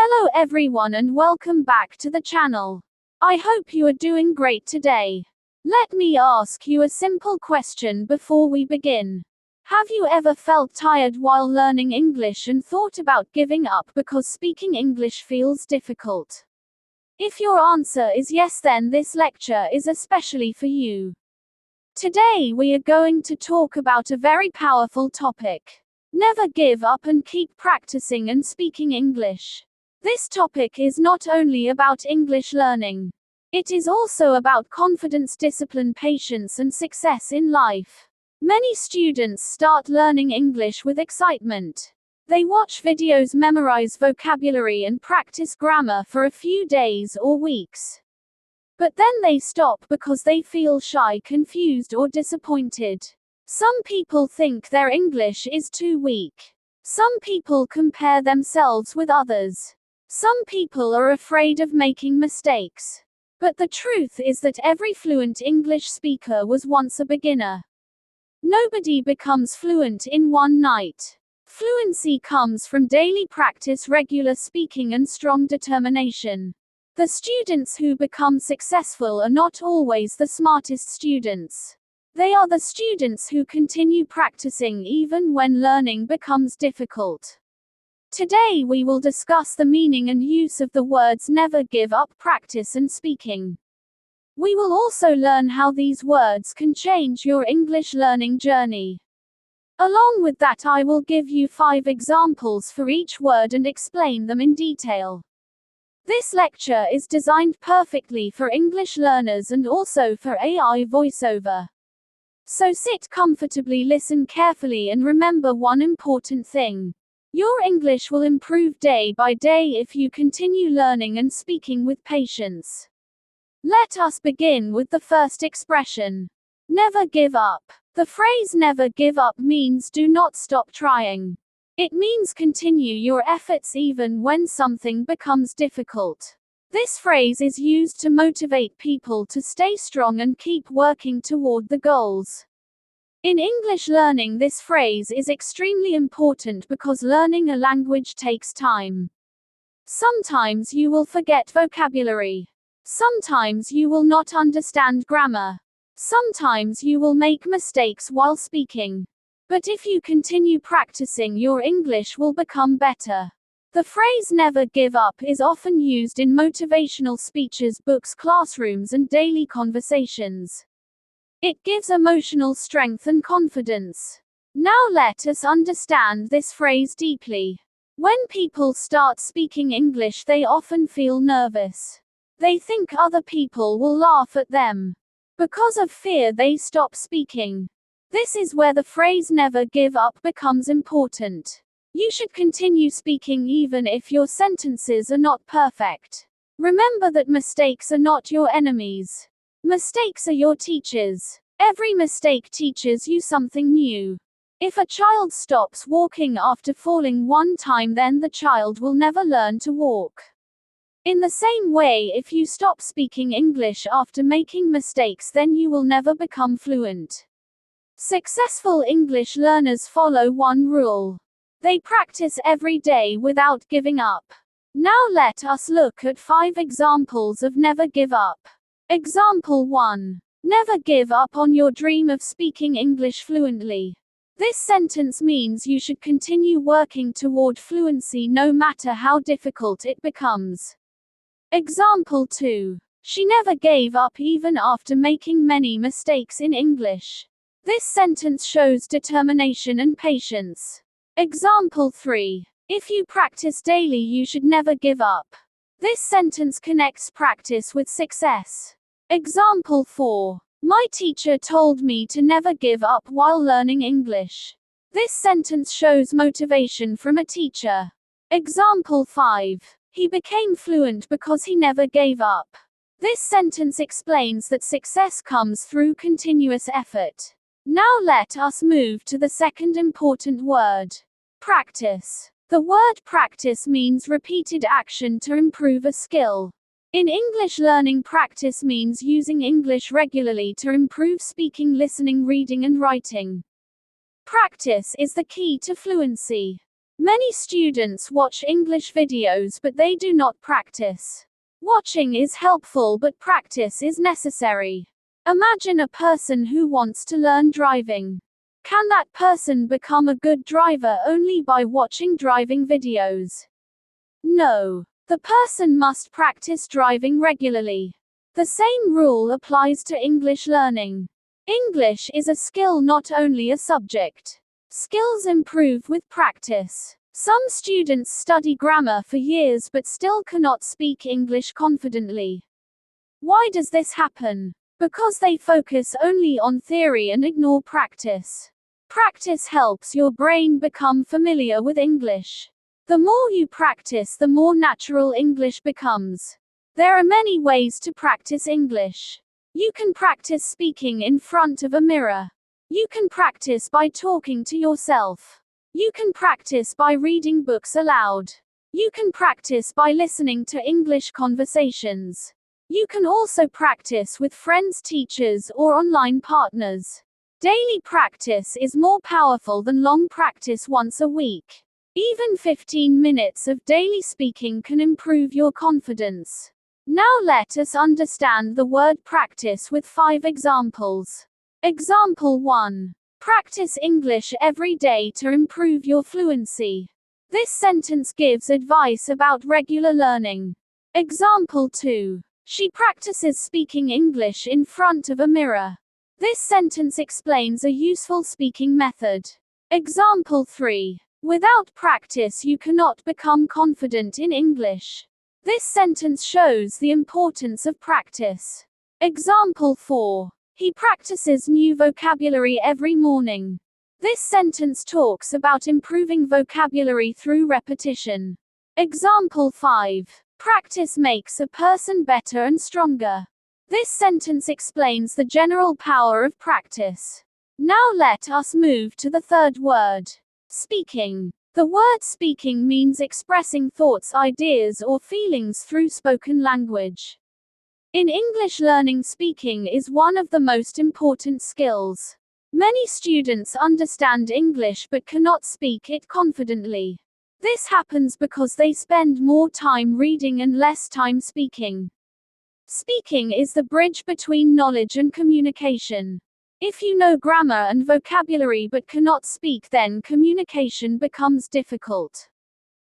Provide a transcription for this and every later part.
Hello everyone and welcome back to the channel. I hope you are doing great today. Let me ask you a simple question before we begin. Have you ever felt tired while learning English and thought about giving up because speaking English feels difficult? If your answer is yes, then this lecture is especially for you. Today we are going to talk about a very powerful topic. Never give up and keep practicing and speaking English. This topic is not only about English learning. It is also about confidence, discipline, patience, and success in life. Many students start learning English with excitement. They watch videos, memorize vocabulary, and practice grammar for a few days or weeks. But then they stop because they feel shy, confused, or disappointed. Some people think their English is too weak. Some people compare themselves with others. Some people are afraid of making mistakes. But the truth is that every fluent English speaker was once a beginner. Nobody becomes fluent in one night. Fluency comes from daily practice, regular speaking, and strong determination. The students who become successful are not always the smartest students. They are the students who continue practicing even when learning becomes difficult. Today we will discuss the meaning and use of the words never give up, practice, and speaking. We will also learn how these words can change your English learning journey. Along with that, I will give you 5 examples for each word and explain them in detail. This lecture is designed perfectly for English learners and also for AI voiceover. So sit comfortably, listen carefully, and remember one important thing. Your English will improve day by day if you continue learning and speaking with patience. Let us begin with the first expression. Never give up. The phrase never give up means do not stop trying. It means continue your efforts even when something becomes difficult. This phrase is used to motivate people to stay strong and keep working toward the goals. In English learning, this phrase is extremely important because learning a language takes time. Sometimes you will forget vocabulary. Sometimes you will not understand grammar. Sometimes you will make mistakes while speaking. But if you continue practicing, your English will become better. The phrase never give up is often used in motivational speeches, books, classrooms, and daily conversations. It gives emotional strength and confidence. Now let us understand this phrase deeply. When people start speaking English, they often feel nervous. They think other people will laugh at them. Because of fear, they stop speaking. This is where the phrase never give up becomes important. You should continue speaking even if your sentences are not perfect. Remember that mistakes are not your enemies. Mistakes are your teachers. Every mistake teaches you something new. If a child stops walking after falling one time, then the child will never learn to walk. In the same way, if you stop speaking English after making mistakes, then you will never become fluent. Successful English learners follow one rule. They practice every day without giving up. Now let us look at 5 examples of never give up. Example 1. Never give up on your dream of speaking English fluently. This sentence means you should continue working toward fluency no matter how difficult it becomes. Example 2. She never gave up even after making many mistakes in English. This sentence shows determination and patience. Example 3. If you practice daily, you should never give up. This sentence connects practice with success. Example 4. My teacher told me to never give up while learning English. This sentence shows motivation from a teacher. Example 5. He became fluent because he never gave up. This sentence explains that success comes through continuous effort. Now let us move to the second important word. Practice. The word practice means repeated action to improve a skill. In English learning, practice means using English regularly to improve speaking, listening, reading, and writing. Practice is the key to fluency. Many students watch English videos but they do not practice. Watching is helpful but practice is necessary. Imagine a person who wants to learn driving. Can that person become a good driver only by watching driving videos? No. The person must practice driving regularly. The same rule applies to English learning. English is a skill, not only a subject. Skills improve with practice. Some students study grammar for years but still cannot speak English confidently. Why does this happen? Because they focus only on theory and ignore practice. Practice helps your brain become familiar with English. The more you practice, the more natural English becomes. There are many ways to practice English. You can practice speaking in front of a mirror. You can practice by talking to yourself. You can practice by reading books aloud. You can practice by listening to English conversations. You can also practice with friends, teachers, or online partners. Daily practice is more powerful than long practice once a week. Even 15 minutes of daily speaking can improve your confidence. Now let us understand the word practice with 5 examples. Example 1. Practice English every day to improve your fluency. This sentence gives advice about regular learning. Example 2. She practices speaking English in front of a mirror. This sentence explains a useful speaking method. Example 3. Without practice you cannot become confident in English. This sentence shows the importance of practice. Example 4. He practices new vocabulary every morning. This sentence talks about improving vocabulary through repetition. Example 5. Practice makes a person better and stronger. This sentence explains the general power of practice. Now let us move to the third word. Speaking. The word speaking means expressing thoughts, ideas, or feelings through spoken language. In English, learning speaking is one of the most important skills. Many students understand English but cannot speak it confidently. This happens because they spend more time reading and less time speaking. Speaking is the bridge between knowledge and communication. If you know grammar and vocabulary but cannot speak, then communication becomes difficult.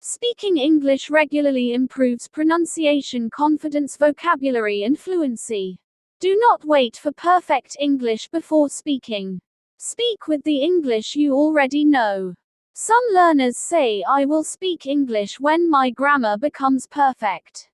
Speaking English regularly improves pronunciation, confidence, vocabulary, and fluency. Do not wait for perfect English before speaking. Speak with the English you already know. Some learners say, "I will speak English when my grammar becomes perfect."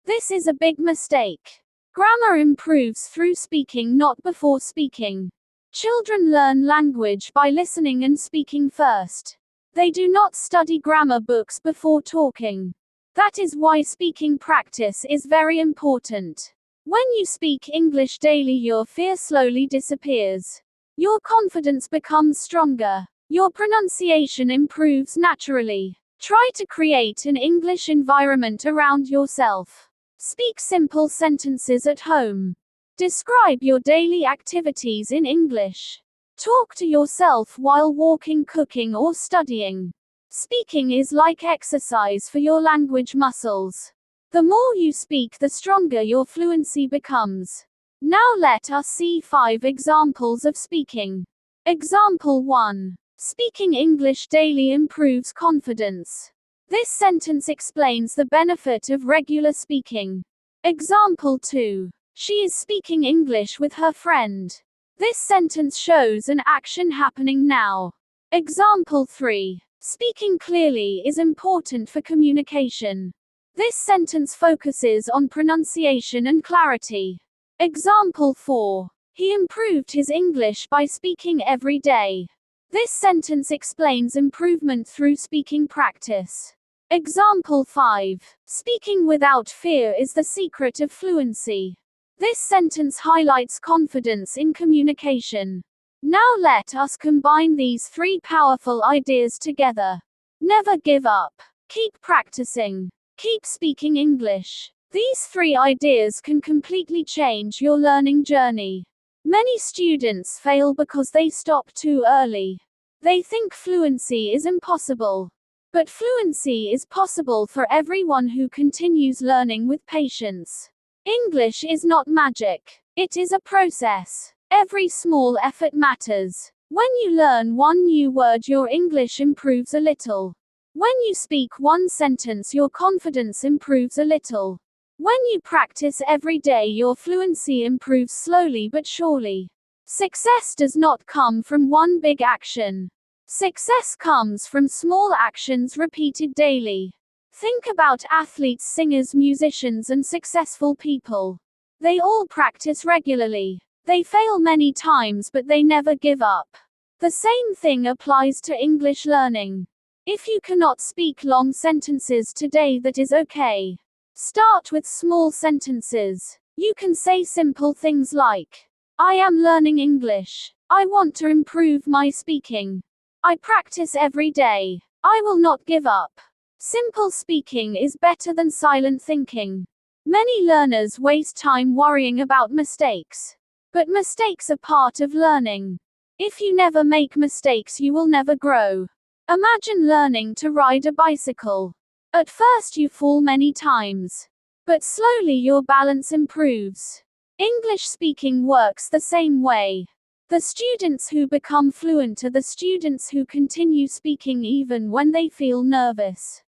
This is a big mistake. Grammar improves through speaking, not before speaking. Children learn language by listening and speaking first. They do not study grammar books before talking. That is why speaking practice is very important. When you speak English daily, your fear slowly disappears. Your confidence becomes stronger. Your pronunciation improves naturally. Try to create an English environment around yourself. Speak simple sentences at home. Describe your daily activities in English. Talk to yourself while walking, cooking, or studying. Speaking is like exercise for your language muscles. The more you speak, the stronger your fluency becomes. Now let us see 5 examples of speaking. Example 1. Speaking English daily improves confidence. This sentence explains the benefit of regular speaking. Example 2. She is speaking English with her friend. This sentence shows an action happening now. Example 3. Speaking clearly is important for communication. This sentence focuses on pronunciation and clarity. Example 4. He improved his English by speaking every day. This sentence explains improvement through speaking practice. Example 5. Speaking without fear is the secret of fluency. This sentence highlights confidence in communication. Now let us combine these 3 powerful ideas together. Never give up. Keep practicing. Keep speaking English. These 3 ideas can completely change your learning journey. Many students fail because they stop too early. They think fluency is impossible. But fluency is possible for everyone who continues learning with patience. English is not magic. It is a process. Every small effort matters. When you learn one new word, your English improves a little. When you speak one sentence, your confidence improves a little. When you practice every day, your fluency improves slowly but surely. Success does not come from one big action. Success comes from small actions repeated daily. Think about athletes, singers, musicians, and successful people. They all practice regularly. They fail many times, but they never give up. The same thing applies to English learning. If you cannot speak long sentences today, that is okay. Start with small sentences. You can say simple things like, I am learning English. I want to improve my speaking. I practice every day. I will not give up. Simple speaking is better than silent thinking. Many learners waste time worrying about mistakes. But mistakes are part of learning. If you never make mistakes, you will never grow. Imagine learning to ride a bicycle. At first you fall many times. But slowly your balance improves. English speaking works the same way. The students who become fluent are the students who continue speaking even when they feel nervous.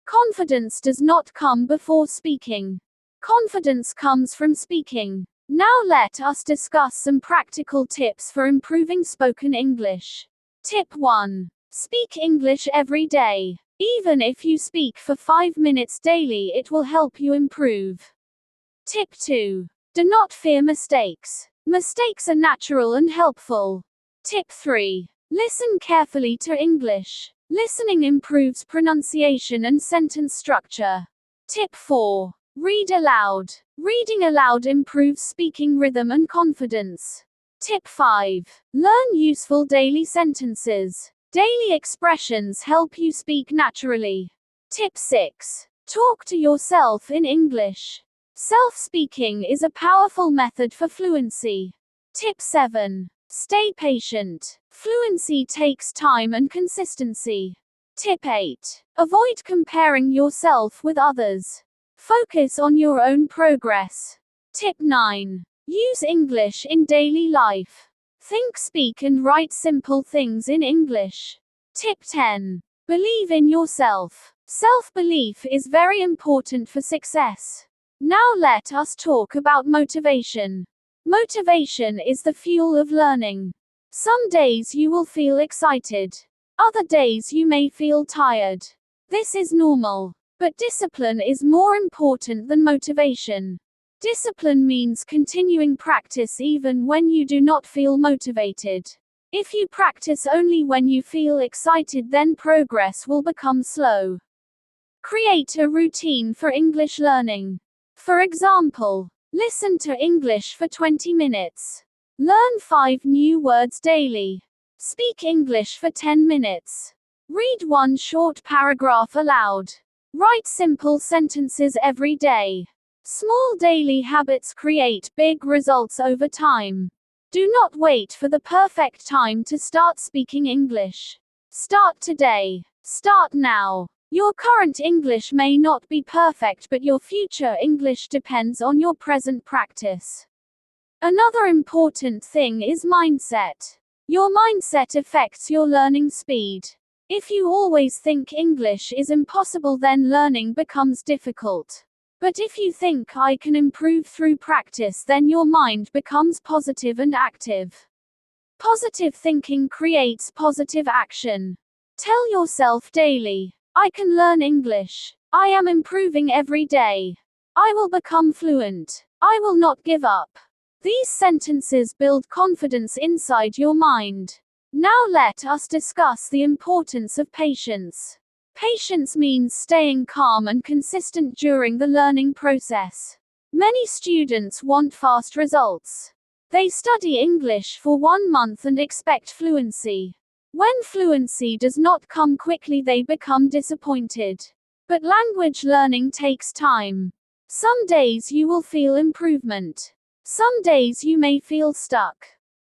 Confidence does not come before speaking. Confidence comes from speaking. Now let us discuss some practical tips for improving spoken English. Tip 1. Speak English every day. Even if you speak for 5 minutes daily, it will help you improve. Tip 2. Do not fear mistakes. Mistakes are natural and helpful. Tip 3. Listen carefully to English. Listening improves pronunciation and sentence structure. Tip 4. Read aloud. Reading aloud improves speaking rhythm and confidence. Tip 5. Learn useful daily sentences. Daily expressions help you speak naturally. Tip 6. Talk to yourself in English. Self-speaking is a powerful method for fluency. Tip 7. Stay patient. Fluency takes time and consistency. Tip 8. Avoid comparing yourself with others. Focus on your own progress. Tip 9. Use English in daily life. Think, speak, and write simple things in English. Tip 10. Believe in yourself. Self-belief is very important for success. Now let us talk about motivation. Motivation is the fuel of learning. Some days you will feel excited. Other days you may feel tired. This is normal. But discipline is more important than motivation. Discipline means continuing practice even when you do not feel motivated. If you practice only when you feel excited, then progress will become slow. Create a routine for English learning. For example, listen to English for 20 minutes. Learn 5 new words daily. Speak English for 10 minutes. Read one short paragraph aloud. Write simple sentences every day. Small daily habits create big results over time. Do not wait for the perfect time to start speaking English. Start today. Start now. Your current English may not be perfect, but your future English depends on your present practice. Another important thing is mindset. Your mindset affects your learning speed. If you always think English is impossible, then learning becomes difficult. But if you think I can improve through practice, then your mind becomes positive and active. Positive thinking creates positive action. Tell yourself daily, I can learn English. I am improving every day. I will become fluent. I will not give up. These sentences build confidence inside your mind. Now let us discuss the importance of patience. Patience means staying calm and consistent during the learning process. Many students want fast results. They study English for 1 month and expect fluency. When fluency does not come quickly, they become disappointed. But language learning takes time. Some days you will feel improvement. Some days you may feel stuck.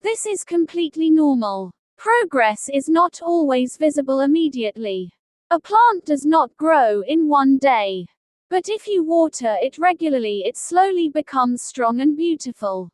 This is completely normal. Progress is not always visible immediately. A plant does not grow in one day. But if you water it regularly, it slowly becomes strong and beautiful.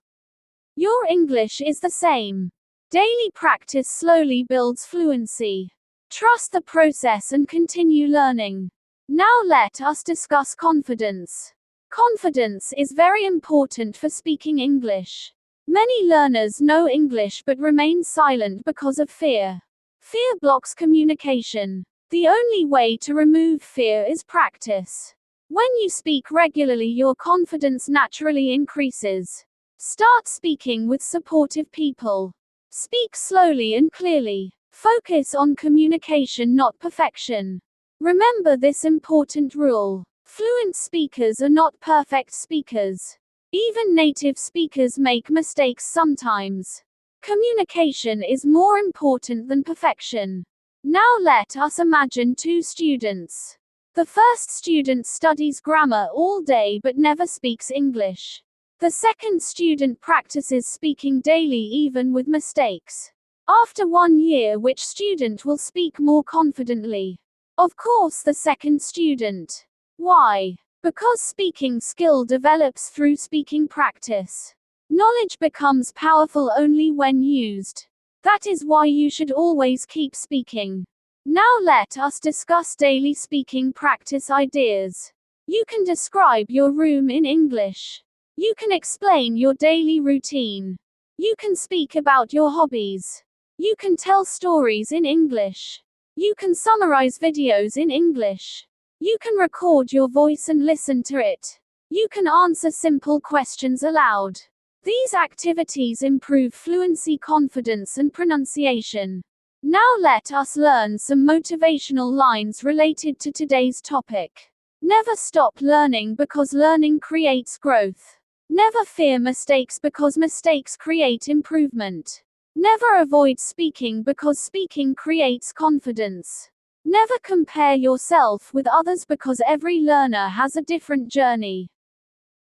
Your English is the same. Daily practice slowly builds fluency. Trust the process and continue learning. Now let us discuss confidence. Confidence is very important for speaking English. Many learners know English but remain silent because of fear. Fear blocks communication. The only way to remove fear is practice. When you speak regularly, your confidence naturally increases. Start speaking with supportive people. Speak slowly and clearly. Focus on communication, not perfection. Remember this important rule. Fluent speakers are not perfect speakers. Even native speakers make mistakes sometimes. Communication is more important than perfection. Now let us imagine two students. The first student studies grammar all day but never speaks English. The second student practices speaking daily even with mistakes. After 1 year, which student will speak more confidently? Of course, the second student. Why? Because speaking skill develops through speaking practice. Knowledge becomes powerful only when used. That is why you should always keep speaking. Now let us discuss daily speaking practice ideas. You can describe your room in English. You can explain your daily routine. You can speak about your hobbies. You can tell stories in English. You can summarize videos in English. You can record your voice and listen to it. You can answer simple questions aloud. These activities improve fluency, confidence, and pronunciation. Now let us learn some motivational lines related to today's topic. Never stop learning because learning creates growth. Never fear mistakes because mistakes create improvement. Never avoid speaking because speaking creates confidence. Never compare yourself with others because every learner has a different journey.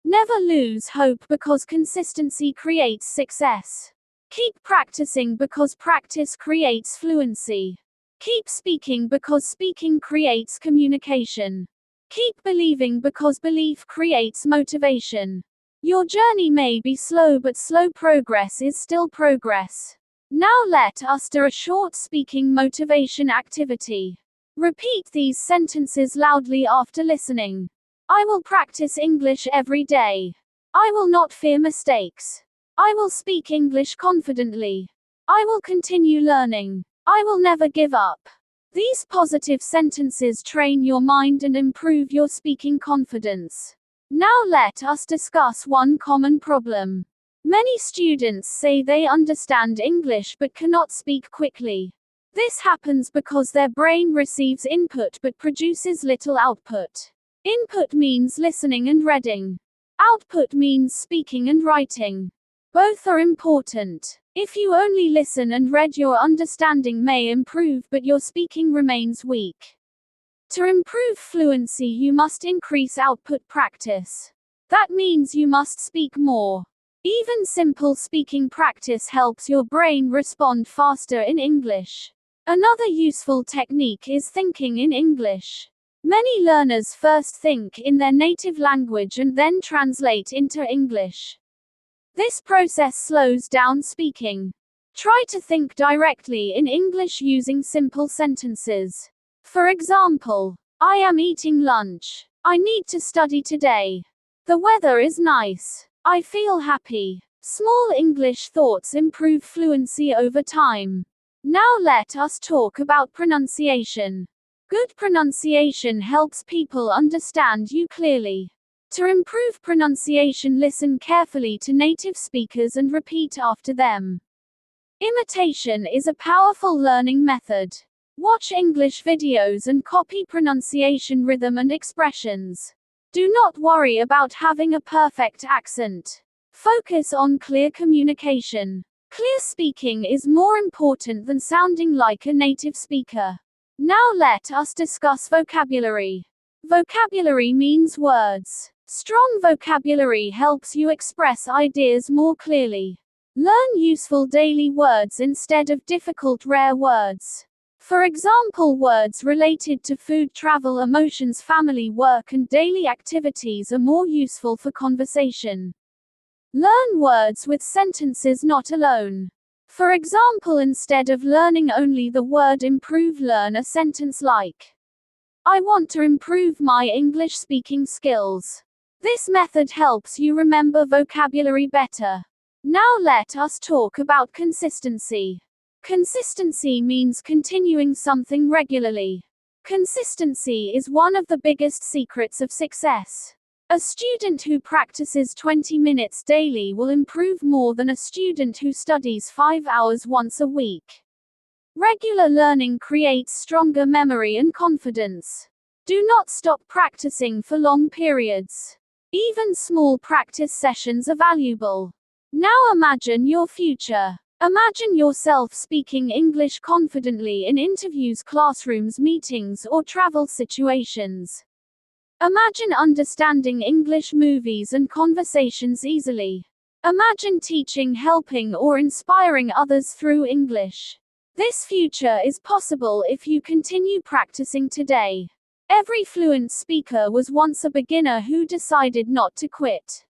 Never lose hope because consistency creates success. Keep practicing because practice creates fluency. Keep speaking because speaking creates communication. Keep believing because belief creates motivation. Your journey may be slow, but slow progress is still progress. Now let us do a short speaking motivation activity. Repeat these sentences loudly after listening. I will practice English every day. I will not fear mistakes. I will speak English confidently. I will continue learning. I will never give up. These positive sentences train your mind and improve your speaking confidence. Now let us discuss one common problem. Many students say they understand English but cannot speak quickly. This happens because their brain receives input but produces little output. Input means listening and reading. Output means speaking and writing. Both are important. If you only listen and read, your understanding may improve, but your speaking remains weak. To improve fluency, you must increase output practice. That means you must speak more. Even simple speaking practice helps your brain respond faster in English. Another useful technique is thinking in English. Many learners first think in their native language and then translate into English. This process slows down speaking. Try to think directly in English using simple sentences. For example, I am eating lunch. I need to study today. The weather is nice. I feel happy. Small English thoughts improve fluency over time. Now let us talk about pronunciation. Good pronunciation helps people understand you clearly. To improve pronunciation, listen carefully to native speakers and repeat after them. Imitation is a powerful learning method. Watch English videos and copy pronunciation rhythm and expressions. Do not worry about having a perfect accent. Focus on clear communication. Clear speaking is more important than sounding like a native speaker. Now let us discuss vocabulary. Vocabulary means words. Strong vocabulary helps you express ideas more clearly. Learn useful daily words instead of difficult rare words. For example, words related to food, travel, emotions, family, work, and daily activities are more useful for conversation. Learn words with sentences, not alone. For example, instead of learning only the word improve, learn a sentence like, I want to improve my English speaking skills. This method helps you remember vocabulary better. Now let us talk about consistency. Consistency means continuing something regularly. Consistency is one of the biggest secrets of success. A student who practices 20 minutes daily will improve more than a student who studies 5 hours once a week. Regular learning creates stronger memory and confidence. Do not stop practicing for long periods. Even small practice sessions are valuable. Now imagine your future. Imagine yourself speaking English confidently in interviews, classrooms, meetings, or travel situations. Imagine understanding English movies and conversations easily. Imagine teaching, helping, or inspiring others through English. This future is possible if you continue practicing today. Every fluent speaker was once a beginner who decided not to quit.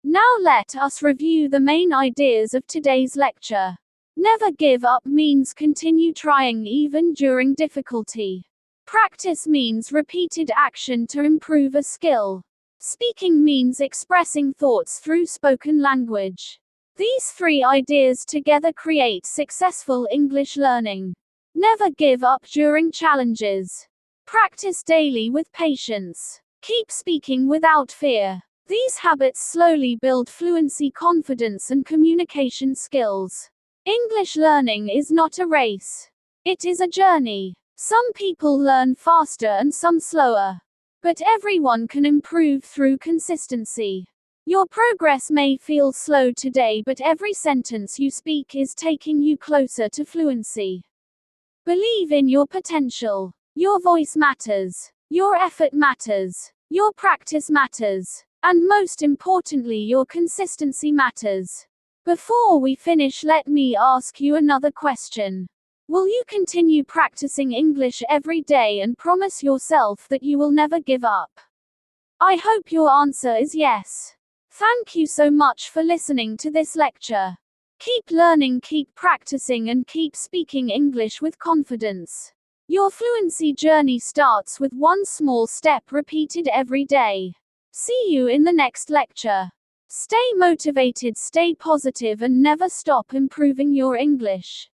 Now let us review the main ideas of today's lecture. Never give up means continue trying even during difficulty. Practice means repeated action to improve a skill. Speaking means expressing thoughts through spoken language. These three ideas together create successful English learning. Never give up during challenges. Practice daily with patience. Keep speaking without fear. These habits slowly build fluency, confidence, and communication skills. English learning is not a race. It is a journey. Some people learn faster and some slower. But everyone can improve through consistency. Your progress may feel slow today, but every sentence you speak is taking you closer to fluency. Believe in your potential. Your voice matters. Your effort matters. Your practice matters. And most importantly, your consistency matters. Before we finish, let me ask you another question. Will you continue practicing English every day and promise yourself that you will never give up? I hope your answer is yes. Thank you so much for listening to this lecture. Keep learning, keep practicing, and keep speaking English with confidence. Your fluency journey starts with one small step repeated every day. See you in the next lecture. Stay motivated, stay positive, and never stop improving your English.